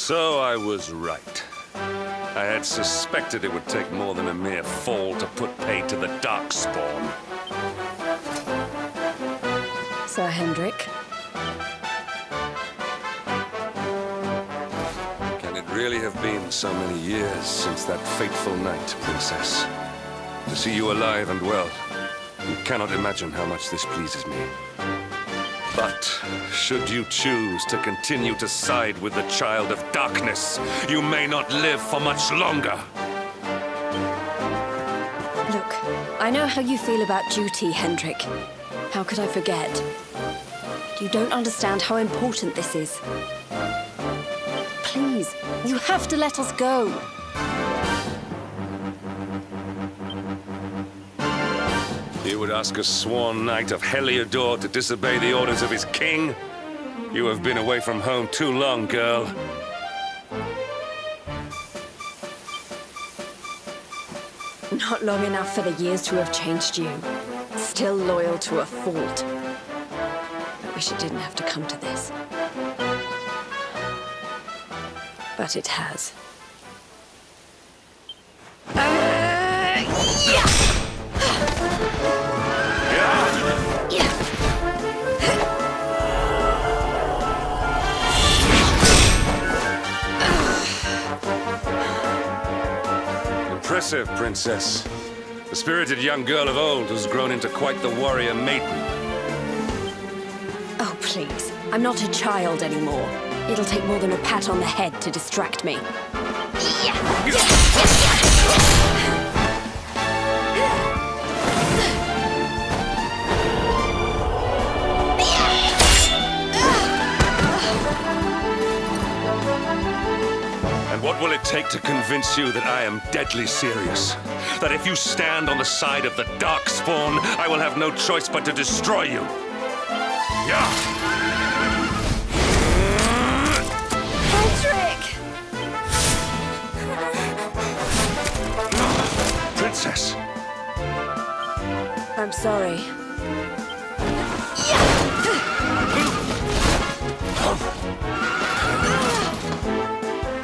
So I was right. I had suspected it would take more than a mere fall to put pay to the Darkspawn. Sir Hendrik. Can it really have been so many years since that fateful night, Princess? To see you alive and well, you cannot imagine how much this pleases me. But should you choose to continue to side with the Child of Darkness, you may not live for much longer. Look, I know how you feel about duty, Hendrik. How could I forget? You don't understand how important this is. Please, you have to let us go. You would ask a sworn knight of Heliodor to disobey the orders of his king? You have been away from home too long, girl. Not long enough for the years to have changed you. Still loyal to a fault. I wish it didn't have to come to this. But it has. Impressive, Princess. The spirited young girl of old has grown into quite the warrior maiden. Oh, please. I'm not a child anymore. It'll take more than a pat on the head to distract me. And what will it take to convince you that I am deadly serious? That if you stand on the side of the Darkspawn, I will have no choice but to destroy you? Yeah! Hendrik! Princess! I'm sorry.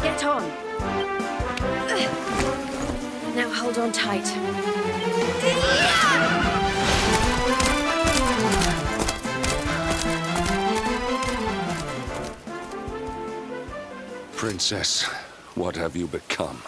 Get on. Now hold on tight. Princess, what have you become?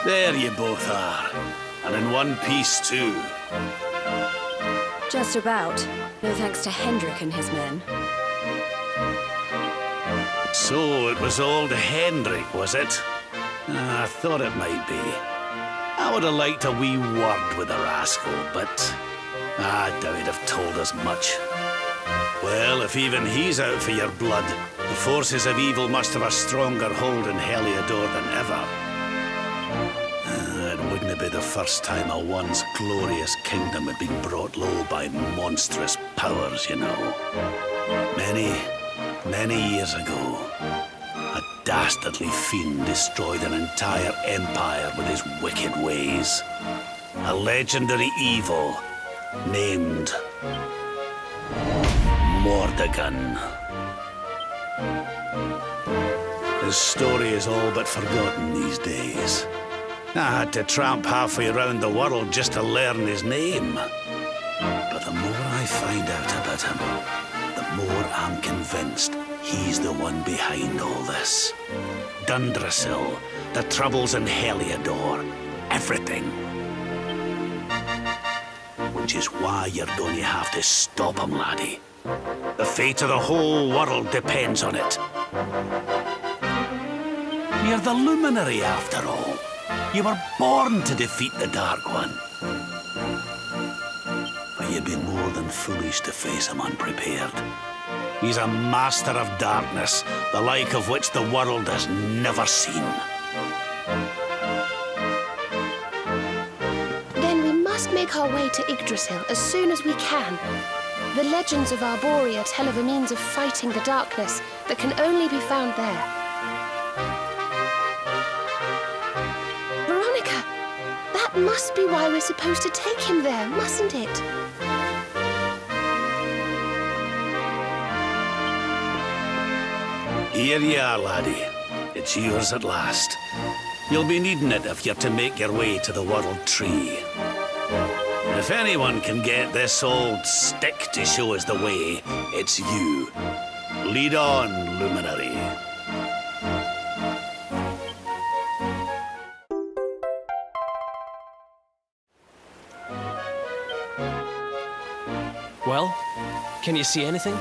There you both are. And in one piece, too. Just about. No thanks to Hendrik and his men. So it was old Hendrik, was it? I thought it might be. I would have liked a wee word with the rascal, but I doubt he'd have told us much. Well, if even he's out for your blood, the forces of evil must have a stronger hold in Heliodor than ever. It wouldn't be the first time a once glorious kingdom had been brought low by monstrous powers, you know. Many years ago, a dastardly fiend destroyed an entire empire with his wicked ways. A legendary evil named Mordegon. His story is all but forgotten these days. I had to tramp halfway around the world just to learn his name. But the more I find out about him, the more I'm convinced he's the one behind all this. Dundrasil, the troubles in Heliodor, everything. Which is why you're going to have to stop him, laddie. The fate of the whole world depends on it. You're the luminary, after all. You were born to defeat the Dark One. But you'd be more than foolish to face him unprepared. He's a master of darkness, the like of which the world has never seen. Then we must make our way to Yggdrasil as soon as we can. The legends of Arborea tell of a means of fighting the darkness that can only be found there. Veronica, that must be why we're supposed to take him there, mustn't it? Here you are, laddie. It's yours at last. You'll be needing it if you're to make your way to the World Tree. If anyone can get this old stick to show us the way, it's you. Lead on, Luminary. Well, can you see anything?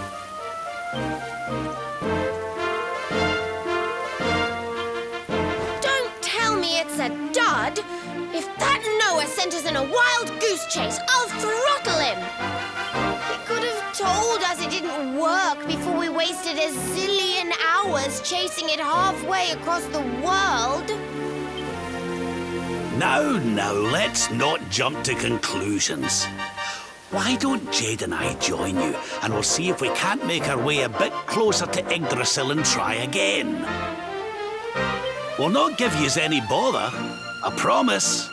Don't tell me it's a dud! If that Noah sent us in a wild goose chase, I'll throttle him! He could have told us it didn't work before we wasted a zillion hours chasing it halfway across the world. Now, let's not jump to conclusions. Why don't Jade and I join you, and we'll see if we can't make our way a bit closer to Yggdrasil and try again. We'll not give yous any bother, I promise.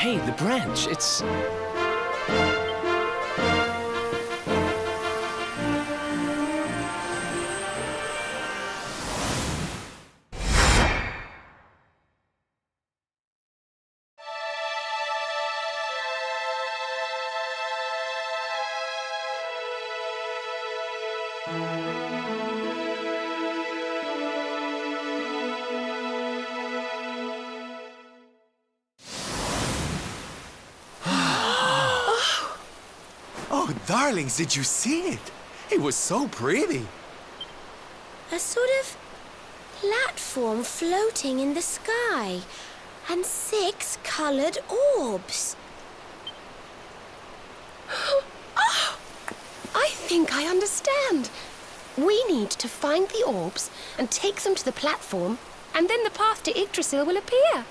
Hey, the branch, it's... Oh, darlings, did you see it? It was so pretty. A sort of platform floating in the sky, and 6 colored orbs. Oh, I think I understand. We need to find the orbs and take them to the platform, and then the path to Yggdrasil will appear.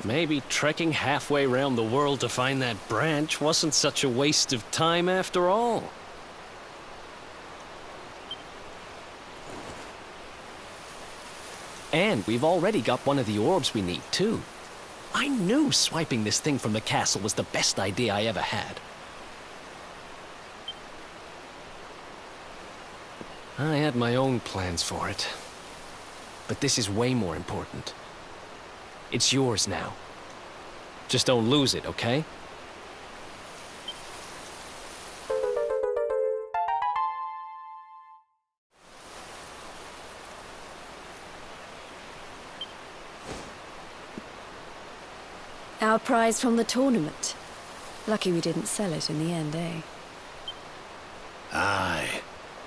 Maybe trekking halfway around the world to find that branch wasn't such a waste of time after all. And we've already got one of the orbs we need, too. I knew swiping this thing from the castle was the best idea I ever had. I had my own plans for it. But this is way more important. It's yours now. Just don't lose it, okay? Our prize from the tournament. Lucky we didn't sell it in the end, eh? Aye.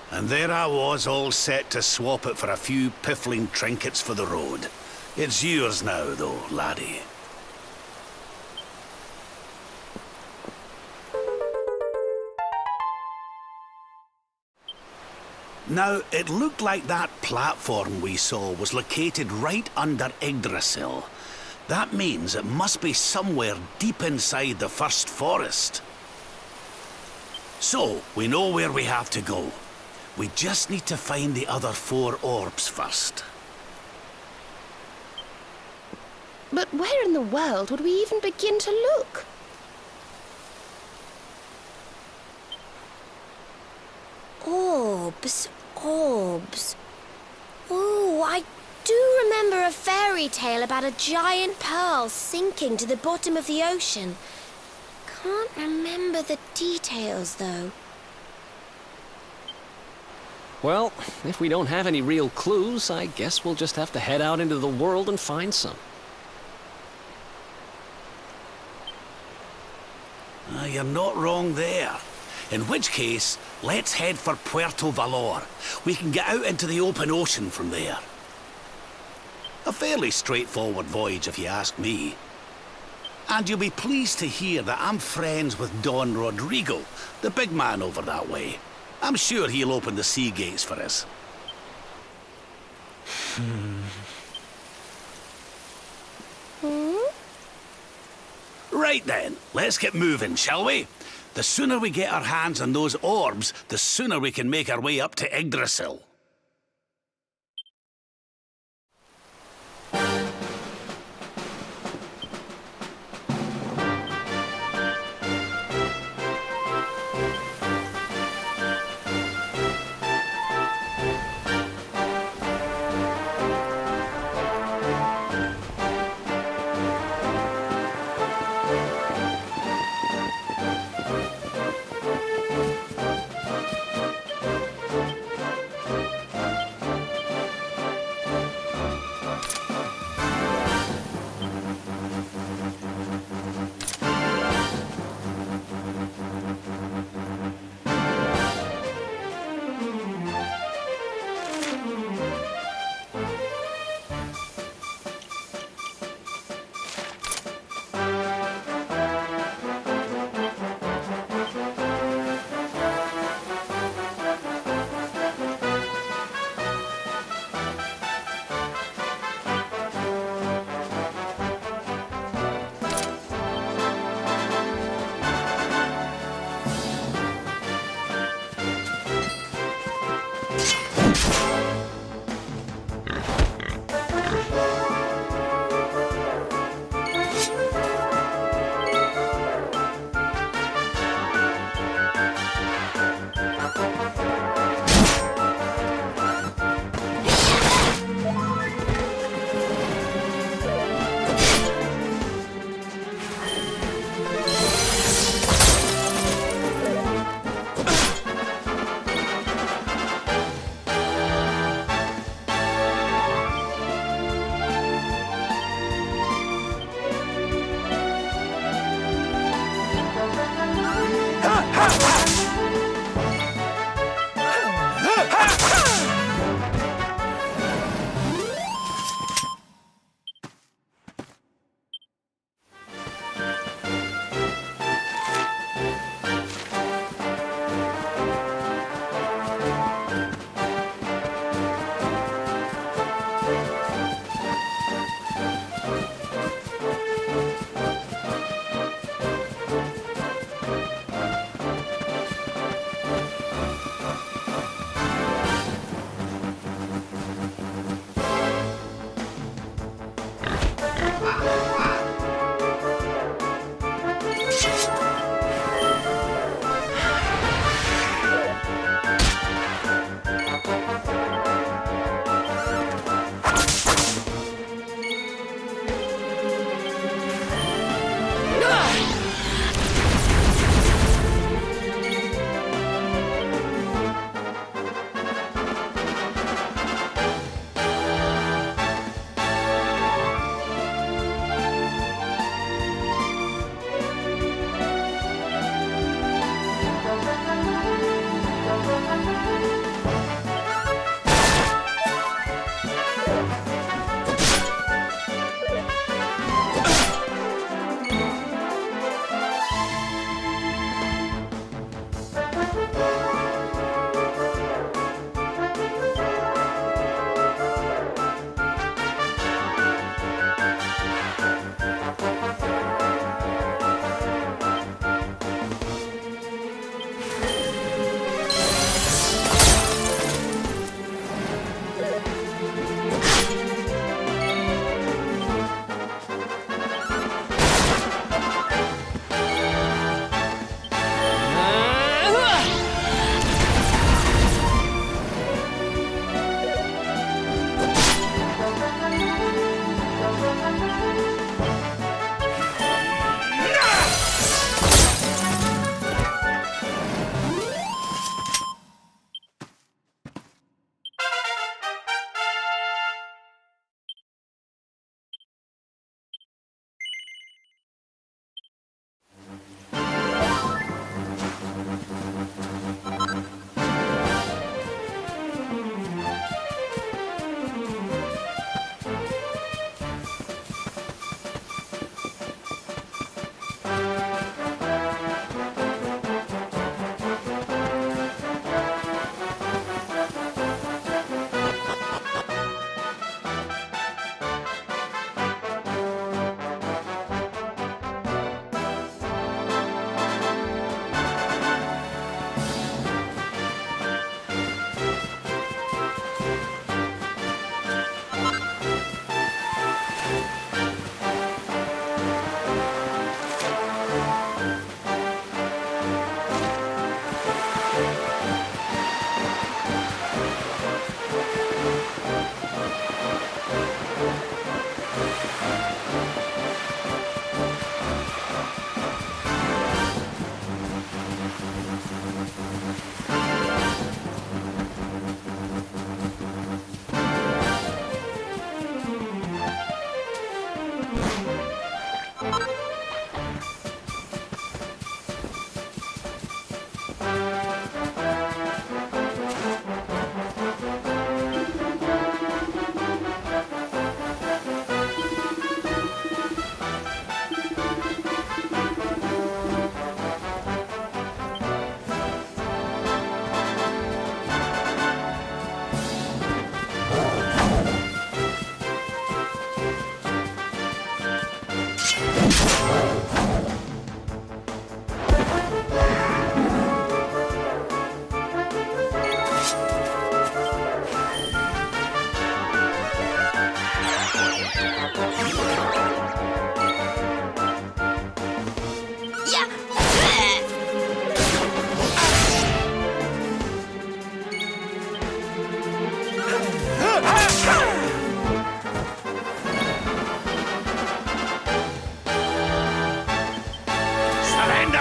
And there I was, all set to swap it for a few piffling trinkets for the road. It's yours now, though, laddie. Now, it looked like that platform we saw was located right under Yggdrasil. That means it must be somewhere deep inside the first forest. So, we know where we have to go. We just need to find the other 4 orbs first. But where in the world would we even begin to look? Orbs, orbs. Oh, I do remember a fairy tale about a giant pearl sinking to the bottom of the ocean. Can't remember the details, though. Well, if we don't have any real clues, I guess we'll just have to head out into the world and find some. You're not wrong there. In which case, let's head for Puerto Valor. We can get out into the open ocean from there. A fairly straightforward voyage, if you ask me. And you'll be pleased to hear that I'm friends with Don Rodrigo, the big man over that way. I'm sure he'll open the sea gates for us. Right then, let's get moving, shall we? The sooner we get our hands on those orbs, the sooner we can make our way up to Yggdrasil.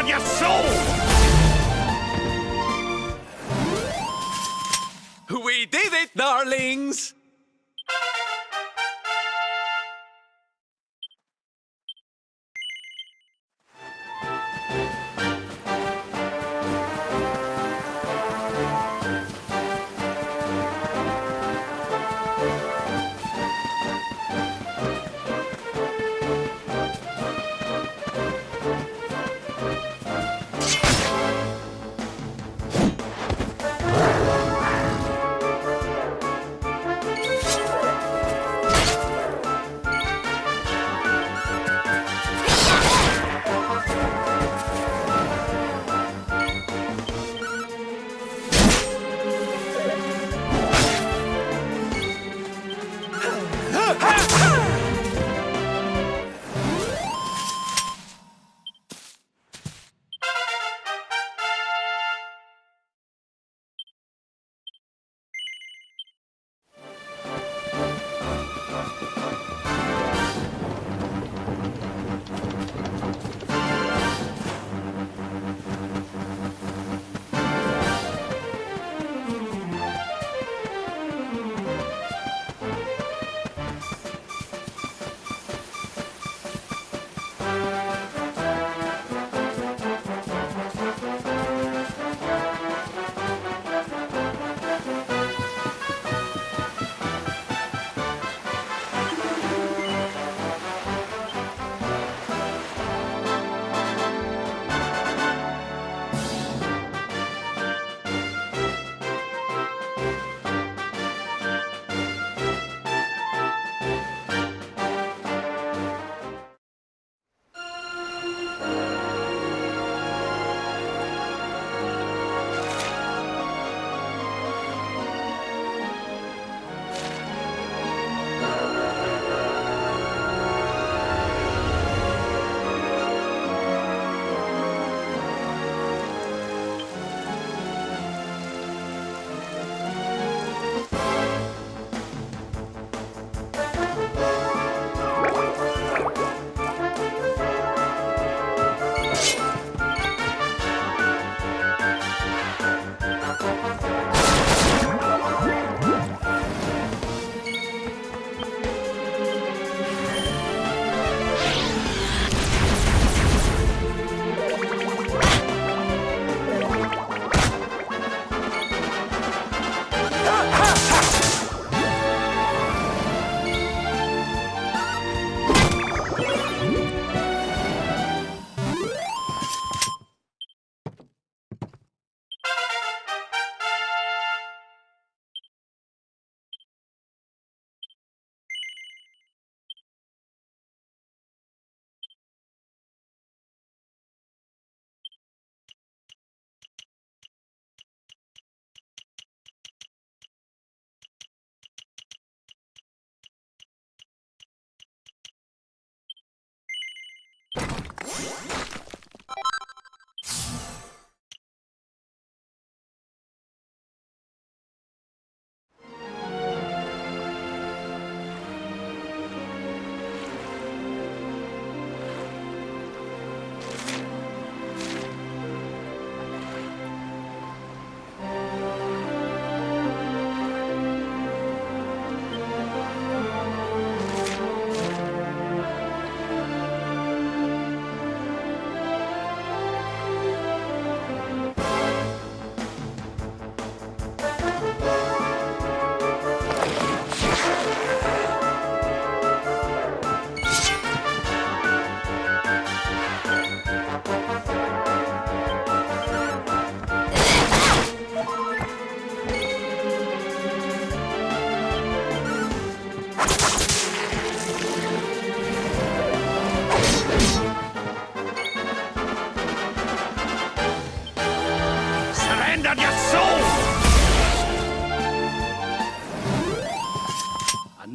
your soul! We did it, darlings!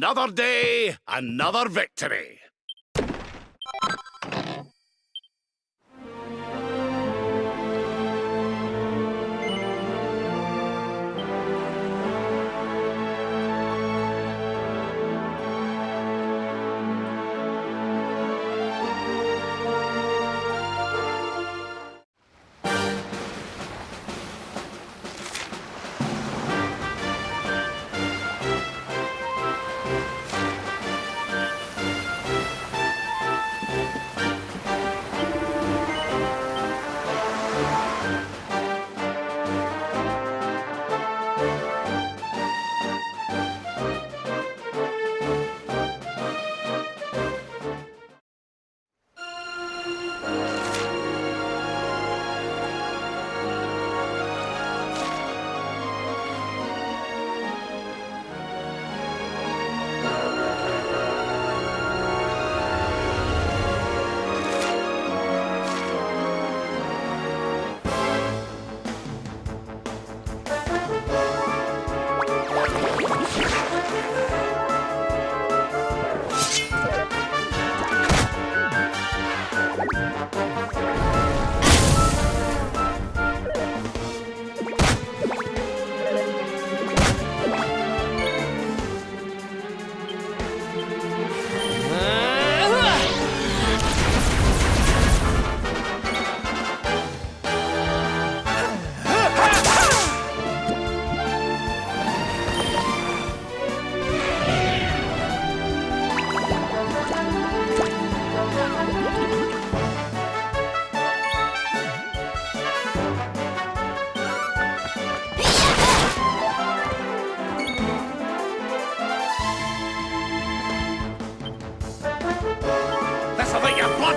Another day, another victory.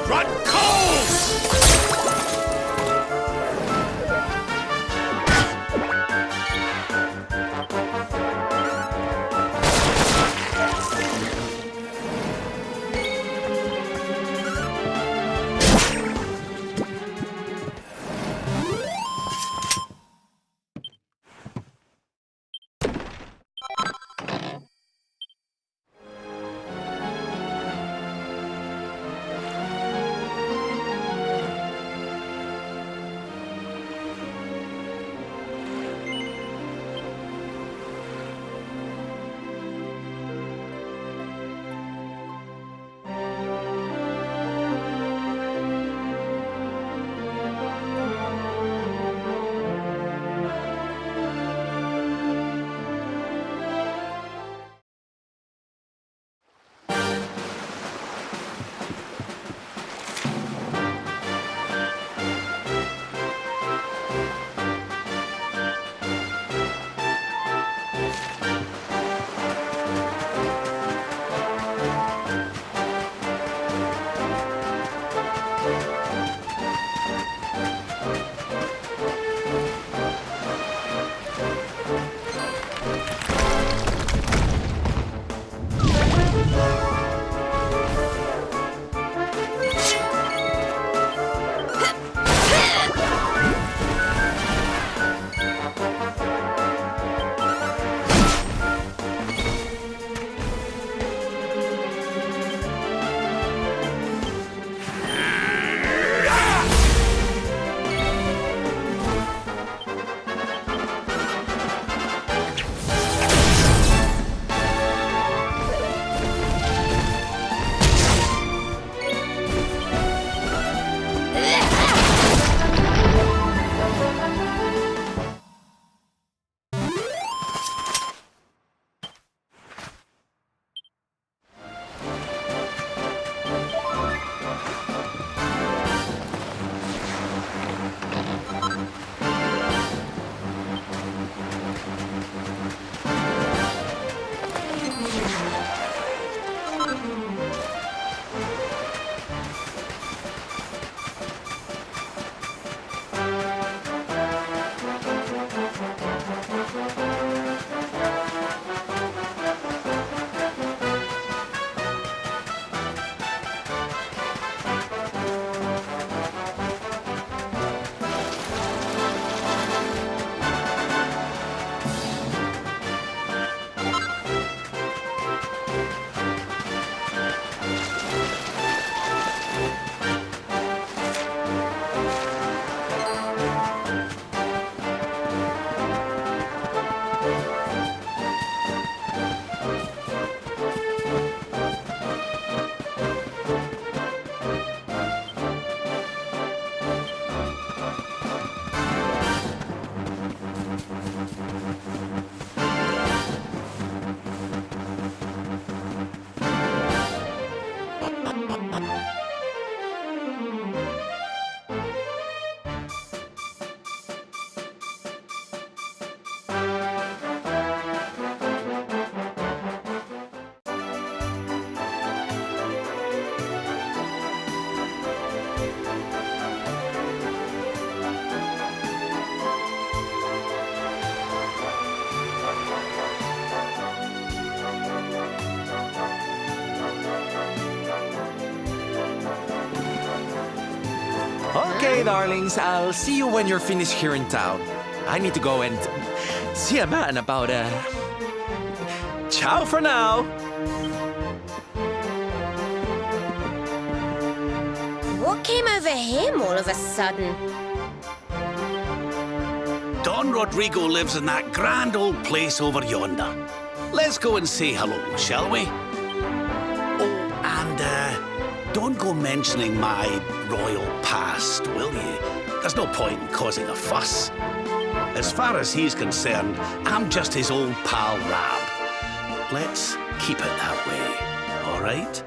Run coals! Okay, darlings, I'll see you when you're finished here in town. I need to go and see a man about ciao for now. What came over him all of a sudden? Don Rodrigo lives in that grand old place over yonder. Let's go and say hello, shall we? Oh, and don't go mentioning my royal past, will you? There's no point in causing a fuss. As far as he's concerned, I'm just his old pal Rab. Let's keep it that way, all right?